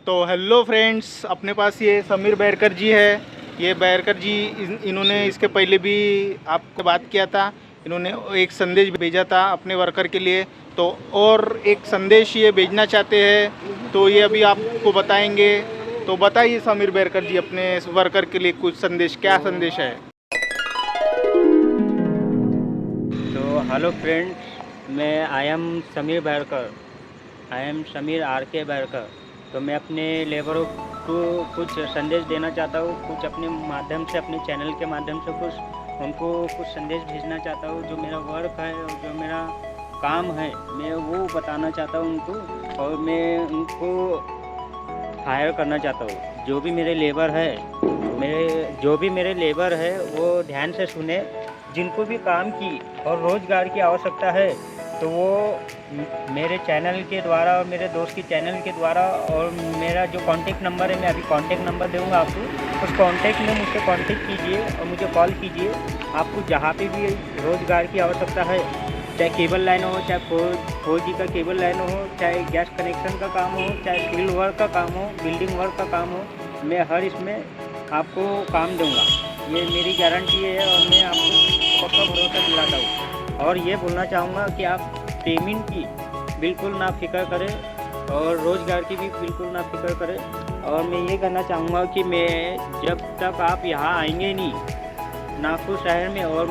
तो hello friends, अपने पास ये समीर बैरकर जी है। ये बैरकर जी इन्होंने इसके पहले भी आपको बात किया था। इन्होंने एक संदेश भेजा था अपने वर्कर के लिए, तो और एक संदेश ये भेजना चाहते हैं, तो ये अभी आपको बताएंगे। तो बताइए समीर बैरकर जी, अपने वर्कर के लिए कुछ संदेश, क्या संदेश है? तो हेलो फ्रेंड्स, मैं I am Sameer Bairkar, I am Sameer R K Bairkar. तो मैं अपने लेबरों को कुछ संदेश देना चाहता हूँ, कुछ अपने माध्यम से, अपने चैनल के माध्यम से उनको कुछ संदेश भेजना चाहता हूँ। जो मेरा वर्क है और जो मेरा काम है, मैं वो बताना चाहता हूँ उनको, और मैं उनको हायर करना चाहता हूँ। जो भी मेरे लेबर है वो ध्यान से सुने। जिनको भी काम की और रोज़गार की आवश्यकता है, तो वो मेरे चैनल के द्वारा और मेरे दोस्त के चैनल के द्वारा, और मेरा जो कॉन्टेक्ट नंबर है, मैं अभी कॉन्टेक्ट नंबर दूँगा आपको। उस कॉन्टेक्ट में मुझसे कॉन्टेक्ट कीजिए और मुझे कॉल कीजिए। आपको जहाँ पे भी रोज़गार की आवश्यकता है, चाहे केबल लाइन हो, चाहे 4G का केबल लाइन हो, चाहे गैस कनेक्शन का काम हो, चाहे फील्ड वर्क का काम हो, बिल्डिंग वर्क का काम हो, मैं हर इसमें आपको काम दूँगा। ये मेरी गारंटी है और मैं आपको पक्का भरोसा दिलाता हूँ। और ये बोलना चाहूँगा कि आप पेमेंट की बिल्कुल ना फ़िक्र करें और रोज़गार की भी बिल्कुल ना फ़िक्र करें। और मैं ये कहना चाहूँगा कि मैं जब तक आप यहाँ आएंगे नहीं नागपुर शहर में, और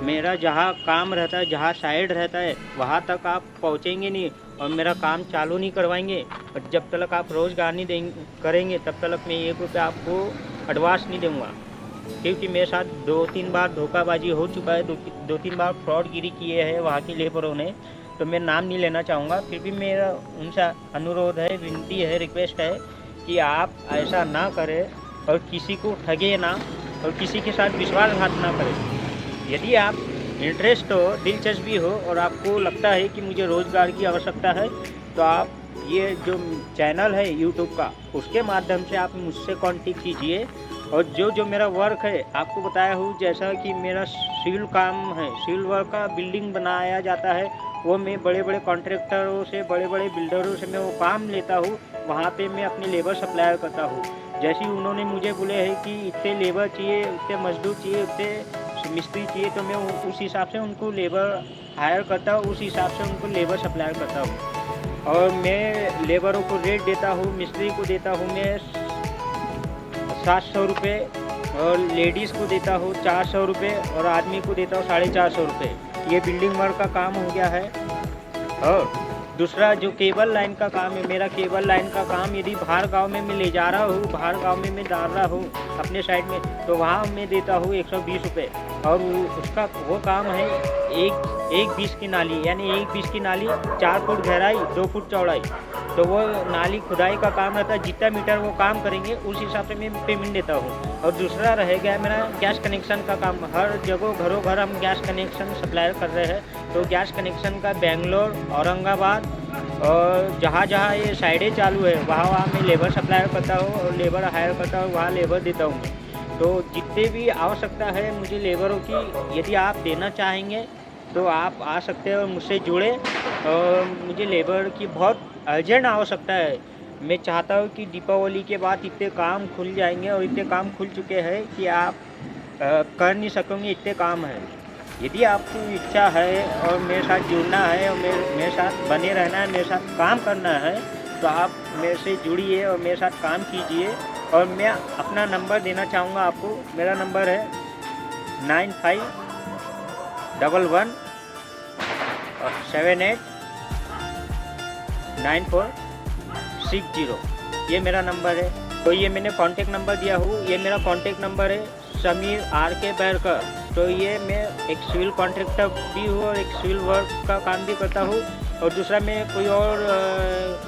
मेरा जहाँ काम रहता है, जहाँ साइड रहता है, वहाँ तक आप पहुँचेंगे नहीं और मेरा काम चालू नहीं करवाएंगे, और जब तक आप रोज़गार नहीं करेंगे, तब तक मैं ये रुपये आपको एडवांस नहीं दूँगा। क्योंकि मेरे साथ 2-3 बार धोखाबाजी हो चुका है, 2-3 बार फ्रॉडगिरी किए हैं वहाँ के लेबरों ने। तो मैं नाम नहीं लेना चाहूँगा, फिर भी मेरा उनसे अनुरोध है, विनती है, रिक्वेस्ट है कि आप ऐसा ना करें और किसी को ठगे ना और किसी के साथ विश्वासघात ना करें। यदि आप इंटरेस्ट हो, दिलचस्पी हो और आपको लगता है कि मुझे रोज़गार की आवश्यकता है, तो आप ये जो चैनल है यूट्यूब का, उसके माध्यम से आप मुझसे कांटेक्ट कीजिए। और जो मेरा वर्क है, आपको बताया हूँ, जैसा कि मेरा सिविल काम है, सिविल वर्क का बिल्डिंग बनाया जाता है, वो मैं बड़े बड़े कॉन्ट्रैक्टरों से, बड़े बड़े बिल्डरों से मैं वो काम लेता हूँ। वहाँ पे मैं अपने लेबर सप्लायर करता हूँ। जैसे ही उन्होंने मुझे बोले है कि इतने लेबर चाहिए, इतने मजदूर चाहिए, इतने मिस्त्री चाहिए, तो मैं उस हिसाब से उनको लेबर हायर करता हूँ, उस हिसाब से उनको लेबर सप्लायर करता हूँ। और मैं लेबरों को रेट देता हूँ, मिस्त्री को देता हूँ मैं 700 रुपये, और लेडीज़ को देता हूँ 400 रुपये, और आदमी को देता हूँ 450 रुपये। ये बिल्डिंग वर्क का काम हो गया है। और दूसरा जो केबल लाइन का काम है, मेरा केबल लाइन का काम यदि बाहर गांव में मैं ले जा रहा हूँ, बाहर गांव में मैं डाल रहा हूँ अपने साइड में, तो वहाँ मैं देता हूँ 120 रुपये। और उसका वो काम है एक 20 की नाली, यानी 1 20 की नाली, 4 फुट गहराई, 2 फुट चौड़ाई। तो वो नाली खुदाई का काम रहता है। जितना मीटर वो काम करेंगे उस हिसाब से मैं पेमेंट देता हूँ। और दूसरा रह गया मेरा गैस कनेक्शन का काम। हर जगह घरों घर हम गैस कनेक्शन सप्लाई कर रहे हैं। तो गैस कनेक्शन का बेंगलोर, औरंगाबाद और जहाँ जहाँ ये साइडें चालू है, वहाँ मैं लेबर सप्लाई करता हूँ और लेबर हायर करता हूँ, वहाँ लेबर देता हूँ। तो जितने भी आवश्यकता है मुझे लेबरों की, यदि आप देना चाहेंगे तो आप आ सकते हैं और मुझसे जुड़े। और मुझे लेबर की बहुत अर्जेंट आवश्यकता है। मैं चाहता हूँ कि दीपावली के बाद इतने काम खुल जाएंगे, और इतने काम खुल चुके हैं कि आप कर नहीं सकोगे, इतने काम है। यदि आपको इच्छा है और मेरे साथ जुड़ना है और मेरे साथ बने रहना है, मेरे साथ काम करना है, तो आप मेरे से जुड़िए और मेरे साथ काम कीजिए। और मैं अपना नंबर देना चाहूँगा आपको। मेरा नंबर है 9511789460। ये मेरा नंबर है। तो ये मैंने कॉन्टेक्ट नंबर दिया हूँ, ये मेरा कॉन्टेक्ट नंबर है, समीर आर के बैरकर। तो ये मैं एक सिविल कॉन्ट्रैक्टर भी हूँ और एक सिविल वर्क का काम भी करता हूँ। और दूसरा मैं कोई और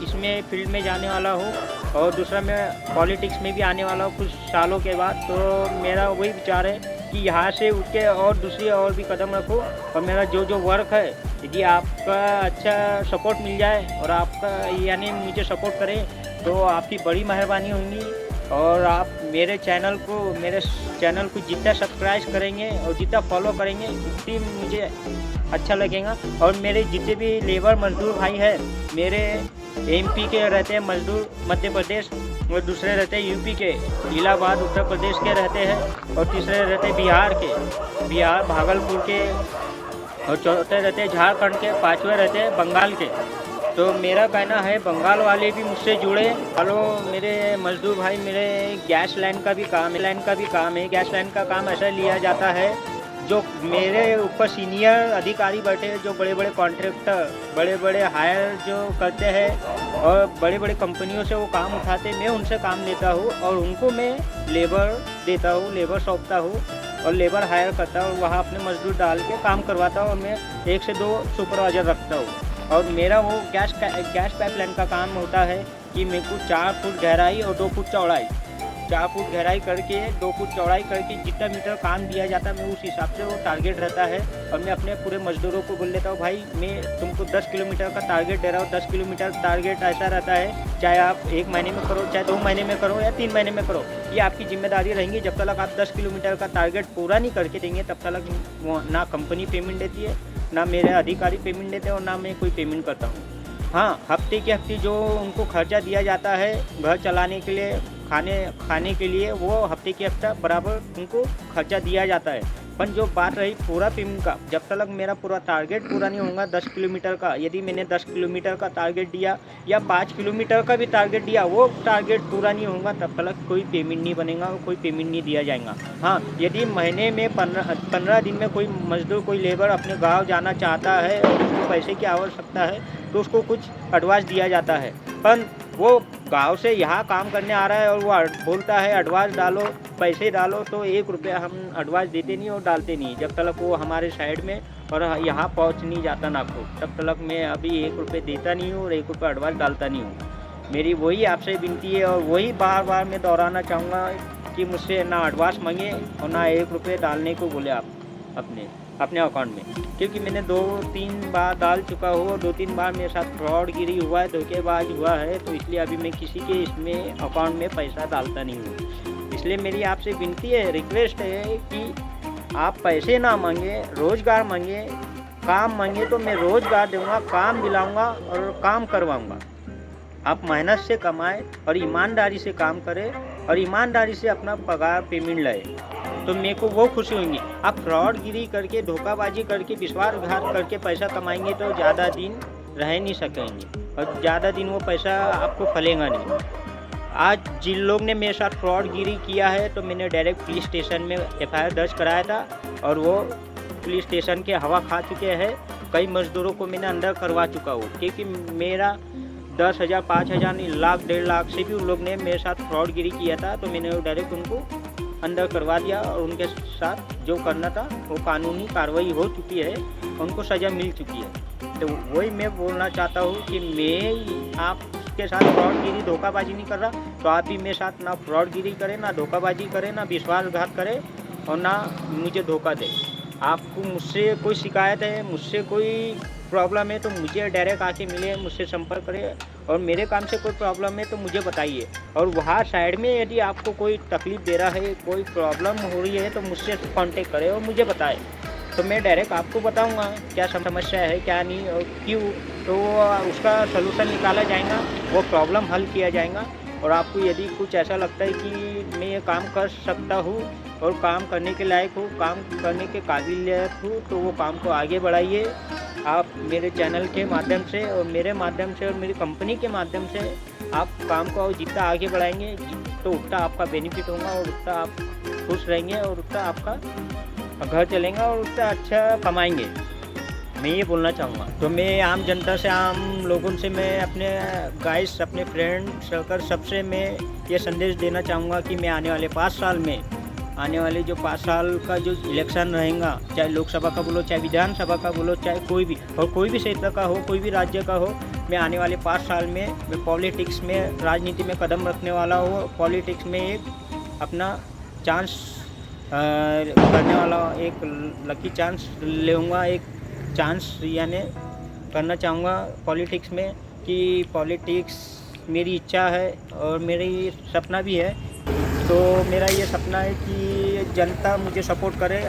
इसमें फील्ड में जाने वाला हूँ, और दूसरा मैं पॉलिटिक्स में भी आने वाला हूँ कुछ सालों के बाद। तो मेरा वही विचार है कि यहाँ से उठ के और दूसरी और भी कदम रखो। और मेरा जो वर्क है, यदि आपका अच्छा सपोर्ट मिल जाए और आपका यानी मुझे सपोर्ट करें, तो आपकी बड़ी मेहरबानी होगी। और आप मेरे चैनल को जितना सब्सक्राइब करेंगे और जितना फॉलो करेंगे, उतनी मुझे अच्छा लगेगा। और मेरे जितने भी लेबर मजदूर भाई हैं, मेरे एमपी के रहते हैं मजदूर मध्य प्रदेश, और दूसरे रहते हैं यूपी के, इलाहाबाद उत्तर प्रदेश के रहते हैं, और तीसरे रहते हैं बिहार के, बिहार भागलपुर के, और चौथे रहते हैं झारखंड के, पाँचवें रहते हैं बंगाल के। तो मेरा कहना है बंगाल वाले भी मुझसे जुड़े। हेलो मेरे मजदूर भाई, मेरे गैस लाइन का भी काम है। गैस लाइन का काम ऐसा लिया जाता है, जो मेरे ऊपर सीनियर अधिकारी बैठे हैं, जो बड़े बड़े कॉन्ट्रैक्टर, बड़े बड़े हायर जो करते हैं और बड़े बड़े कंपनियों से वो काम उठाते, मैं उनसे काम लेता हूँ और उनको मैं लेबर देता हूँ, लेबर सौंपता हूँ और लेबर हायर करता हूँ, वहाँ अपने मजदूर डाल के काम करवाता हूँ और मैं 1 से 2 सुपरवाइजर रखता हूँ। और मेरा वो गैस पाइपलाइन का काम होता है कि मेरे को 4 फुट गहराई और 2 फुट चौड़ाई, 4 फुट गहराई करके 2 फुट चौड़ाई करके जितना मीटर काम दिया जाता है, मैं उस हिसाब से वो टारगेट रहता है। और मैं अपने पूरे मजदूरों को बोल लेता हूँ, भाई मैं तुमको 10 किलोमीटर का टारगेट दे रहा हूँ। 10 किलोमीटर टारगेट ऐसा रहता है, चाहे आप 1 महीने में करो, चाहे 2 महीने में करो या 3 महीने में करो, ये आपकी जिम्मेदारी रहेंगी। जब तक आप 10 किलोमीटर का टारगेट पूरा नहीं करके देंगे, तब तक ना कंपनी पेमेंट देती है, ना मेरे अधिकारी पेमेंट देते हैं और ना मैं कोई पेमेंट करता हूँ। हाँ, हफ्ते के हफ्ते जो उनको खर्चा दिया जाता है घर चलाने के लिए, खाने के लिए, वो हफ्ते के हफ्ता बराबर उनको खर्चा दिया जाता है। पर जो बात रही पूरा पेमेंट का, जब तक मेरा पूरा टारगेट पूरा नहीं होगा 10 किलोमीटर का, यदि मैंने 10 किलोमीटर का टारगेट दिया या 5 किलोमीटर का भी टारगेट दिया, वो टारगेट पूरा नहीं होगा, तब तक कोई पेमेंट नहीं बनेगा और कोई पेमेंट नहीं दिया जाएगा। हाँ, यदि महीने में 15 दिन में कोई मजदूर, कोई लेबर अपने गाँव जाना चाहता है और उसको पैसे की आवश्यकता है, तो उसको कुछ एडवांस दिया जाता है। पर वो गांव से यहाँ काम करने आ रहा है और वो बोलता है एडवांस डालो, पैसे डालो, तो 1 रुपया हम एडवांस देते नहीं और डालते नहीं जब तक वो हमारे साइड में और यहाँ पहुँच नहीं जाता नागपुर, तब तक मैं अभी 1 रुपये देता नहीं हूँ और 1 रुपया एडवांस डालता नहीं हूँ। मेरी वही आपसे विनती है और वही बार बार मैं दोहराना चाहूँगा कि मुझसे ना एडवांस मांगे और ना 1 रुपये डालने को बोले आप अपने अकाउंट में, क्योंकि मैंने 2-3 बार डाल चुका हूँ और 2-3 बार मेरे साथ फ्रॉडगिरी हुआ है, धोखेबाज हुआ है, तो इसलिए अभी मैं किसी के इसमें अकाउंट में पैसा डालता नहीं हूँ। इसलिए मेरी आपसे विनती है, रिक्वेस्ट है कि आप पैसे ना मांगे, रोज़गार मांगे, काम मांगे तो मैं रोज़गार दूँगा, काम दिलाऊँगा और काम करवाऊँगा। आप मेहनत से कमाएं और ईमानदारी से काम करें और ईमानदारी से अपना पगार पेमेंट लाए, तो मेरे को वो खुशी होंगी। आप फ्रॉडगिरी करके, धोखाबाजी करके, विश्वासघात करके पैसा कमाएंगे तो ज़्यादा दिन रह नहीं सकेंगे और ज़्यादा दिन वो पैसा आपको फलेगा नहीं। आज जिन लोग ने मेरे साथ फ्रॉडगिरी किया है, तो मैंने डायरेक्ट पुलिस स्टेशन में FIR दर्ज कराया था और वो पुलिस स्टेशन के हवा खा चुके हैं। कई मजदूरों को मैंने अंदर करवा चुका हूँ, क्योंकि मेरा 10,000, 5,000 नहीं, लाख 1.5 लाख से भी उन लोग ने मेरे साथ फ्रॉडगिरी किया था, तो मैंने डायरेक्ट उनको अंदर करवा दिया और उनके साथ जो करना था वो कानूनी कार्रवाई हो चुकी है, उनको सज़ा मिल चुकी है। तो वही मैं बोलना चाहता हूँ कि मैं आपके साथ फ्रॉडगिरी, धोखाबाजी नहीं कर रहा, तो आप भी मेरे साथ ना फ्रॉडगिरी करें, ना धोखाबाजी करें, ना विश्वासघात करें और ना मुझे धोखा दें। आपको मुझसे कोई शिकायत है, मुझसे कोई प्रॉब्लम है, तो मुझे डायरेक्ट आके मिले, मुझसे संपर्क करें और मेरे काम से कोई प्रॉब्लम है तो मुझे बताइए। और वहाँ साइड में यदि आपको कोई तकलीफ़ दे रहा है, कोई प्रॉब्लम हो रही है, तो मुझसे कांटेक्ट करें और मुझे बताएं, तो मैं डायरेक्ट आपको बताऊंगा क्या समस्या है, क्या नहीं और क्यों, तो उसका सलूशन निकाला जाएगा, वो प्रॉब्लम हल किया जाएगा। और आपको यदि कुछ ऐसा लगता है कि मैं ये काम कर सकता हूँ और काम करने के लायक हूँ, काम करने के काबिलियत हूँ, तो वो काम को आगे बढ़ाइए। आप मेरे चैनल के माध्यम से और मेरे माध्यम से और मेरी कंपनी के माध्यम से आप काम को जितना आगे बढ़ाएंगे तो उतना आपका बेनिफिट होगा और उतना आप खुश रहेंगे और उतना आपका घर चलेगा और उतना अच्छा कमाएंगे। मैं ये बोलना चाहूँगा। तो मैं आम जनता से, आम लोगों से, मैं अपने गाइस, अपने फ्रेंड सर्कल, सबसे मैं ये संदेश देना चाहूँगा कि मैं आने वाले 5 साल में, आने वाले जो 5 साल का जो इलेक्शन रहेगा, चाहे लोकसभा का बोलो, चाहे विधानसभा का बोलो, चाहे कोई भी और कोई भी क्षेत्र का हो, कोई भी राज्य का हो, मैं आने वाले 5 साल में मैं पॉलिटिक्स में, राजनीति में कदम रखने वाला हूँ। पॉलिटिक्स में एक अपना चांस करने वाला, एक लकी चांस लूँगा, एक चांस यानी करना चाहूँगा पॉलिटिक्स में, कि पॉलिटिक्स मेरी इच्छा है और मेरी सपना भी है। तो मेरा ये सपना है कि जनता मुझे सपोर्ट करे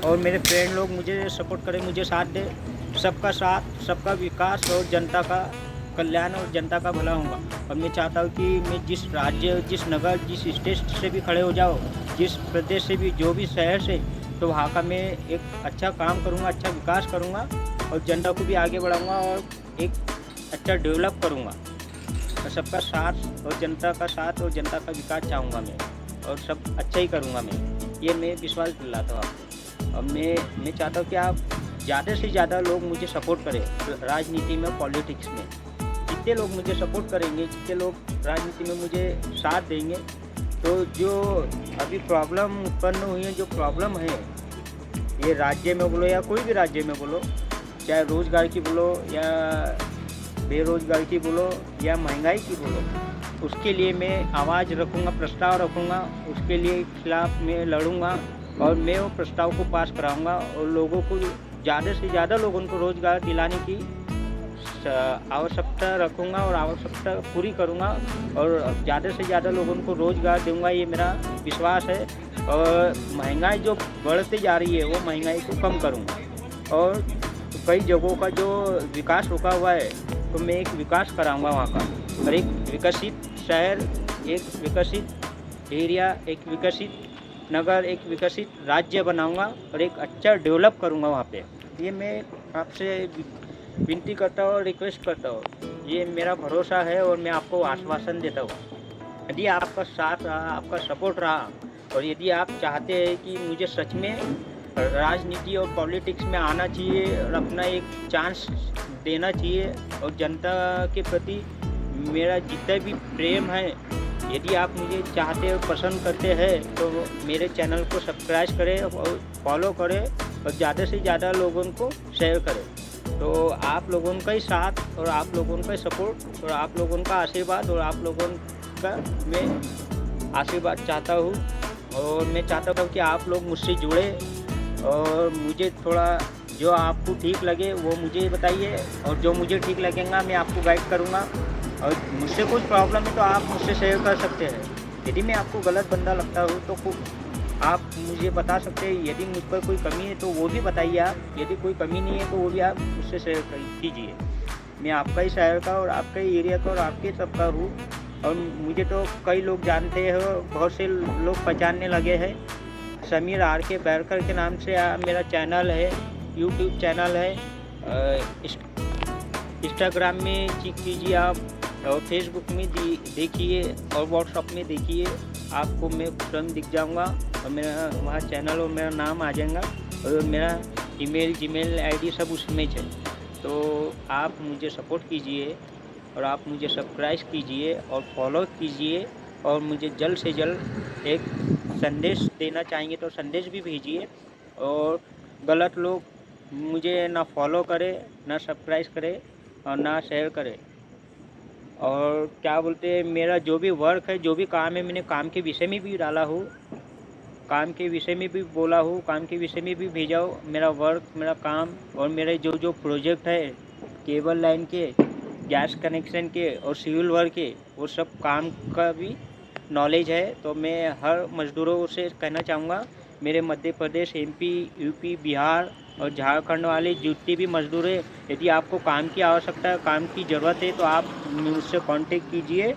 और मेरे फ्रेंड लोग मुझे सपोर्ट करें, मुझे साथ दे। सबका साथ, सबका विकास और जनता का कल्याण और जनता का भला होगा। और मैं चाहता हूँ कि मैं जिस राज्य, जिस नगर, जिस स्टेट से भी खड़े हो जाओ, जिस प्रदेश से भी, जो भी शहर से, तो वहाँ का मैं एक अच्छा काम करूँगा, अच्छा विकास करूँगा और जनता को भी आगे बढ़ाऊँगा और एक अच्छा डेवलप करूँगा। और सबका साथ और जनता का साथ और जनता का विकास चाहूँगा मैं, और सब अच्छा ही करूँगा मैं। ये मैं विश्वास दिलाता हूँ आपको। और मैं चाहता हूँ कि आप ज़्यादा से ज़्यादा लोग मुझे सपोर्ट करें राजनीति में, पॉलिटिक्स में। जितने लोग मुझे सपोर्ट करेंगे, जितने लोग राजनीति में मुझे साथ देंगे, तो जो अभी प्रॉब्लम उत्पन्न हुई है, जो प्रॉब्लम है, ये राज्य में बोलो या कोई भी राज्य में बोलो, चाहे रोज़गार की बोलो या बेरोज़गार की बोलो या महंगाई की बोलो, उसके लिए मैं आवाज़ रखूँगा, प्रस्ताव रखूँगा, उसके लिए खिलाफ मैं लड़ूँगा और मैं वो प्रस्ताव को पास कराऊँगा और लोगों को, ज़्यादा से ज़्यादा लोगों को रोज़गार दिलाने की आवश्यकता रखूँगा और आवश्यकता पूरी करूँगा और ज़्यादा से ज़्यादा लोगों को रोज़गार दूँगा, ये मेरा विश्वास है। और महंगाई जो बढ़ती जा रही है, वो महंगाई को कम करूँगा। और कई जगहों का जो विकास रुका हुआ है, तो मैं एक विकास कराऊँगा वहाँ का, और एक विकसित शहर, एक विकसित एरिया, एक विकसित नगर, एक विकसित राज्य बनाऊँगा और एक अच्छा डेवलप करूँगा वहाँ पे। ये मैं आपसे विनती करता हूँ और रिक्वेस्ट करता हूँ, ये मेरा भरोसा है और मैं आपको आश्वासन देता हूँ। यदि आपका साथ रहा, आपका सपोर्ट रहा, और यदि आप चाहते हैं कि मुझे सच में राजनीति और पॉलिटिक्स में आना चाहिए और अपना एक चांस देना चाहिए और जनता के प्रति मेरा जितना भी प्रेम है, यदि आप मुझे चाहते और पसंद करते हैं, तो मेरे चैनल को सब्सक्राइब करें और फॉलो करें और ज़्यादा से ज़्यादा लोगों को शेयर करें। तो आप लोगों का ही साथ और आप लोगों का सपोर्ट और आप लोगों का आशीर्वाद और आप लोगों का मैं आशीर्वाद चाहता हूँ। और मैं चाहता हूँ कि आप लोग मुझसे जुड़े और मुझे थोड़ा जो आपको ठीक लगे वो मुझे बताइए, और जो मुझे ठीक लगेगा मैं आपको गाइड करूँगा। और मुझसे कुछ प्रॉब्लम है तो आप मुझसे शेयर कर सकते हैं। यदि मैं आपको गलत बंदा लगता हूँ तो आप मुझे बता सकते हैं। यदि मुझ पर कोई कमी है तो वो भी बताइए आप। यदि कोई कमी नहीं है तो वो भी आप मुझसे शेयर कीजिए। मैं आपका ही शहर का और आपका ही एरिया का और आपके सबका हूँ। और मुझे तो कई लोग जानते हैं, बहुत से लोग पहचानने लगे हैं। समीर RK बैरकर के नाम से मेरा चैनल है, यूट्यूब चैनल है। इंस्टाग्राम में चेक कीजिए आप, और फेसबुक में देखिए और व्हाट्सअप में देखिए, आपको मैं तुरंत दिख जाऊंगा और मेरा वहाँ चैनल और मेरा नाम आ जाएगा और मेरा ईमेल, जीमेल आईडी सब उसमें है। तो आप मुझे सपोर्ट कीजिए और आप मुझे सब्सक्राइब कीजिए और फॉलो कीजिए, और मुझे जल्द से जल्द एक संदेश देना चाहेंगे तो संदेश भी भेजिए। और गलत लोग मुझे ना फॉलो करे, ना सब्सक्राइब करे और ना शेयर करे। और क्या बोलते हैं, मेरा जो भी वर्क है, जो भी काम है, मैंने काम के विषय में भी डाला हूँ, काम के विषय में भी बोला हूँ, काम के विषय में भी भेजा हो मेरा वर्क, मेरा काम। और मेरे जो प्रोजेक्ट है, केबल लाइन के, गैस कनेक्शन के और सिविल वर्क के, वो सब काम का भी नॉलेज है। तो मैं हर मज़दूरों से कहना चाहूँगा, मेरे मध्य प्रदेश, MP, UP, बिहार और झारखंड वाले जितने भी मज़दूर हैं, यदि आपको काम की आवश्यकता है, काम की ज़रूरत है, तो आप मुझसे कांटेक्ट कीजिए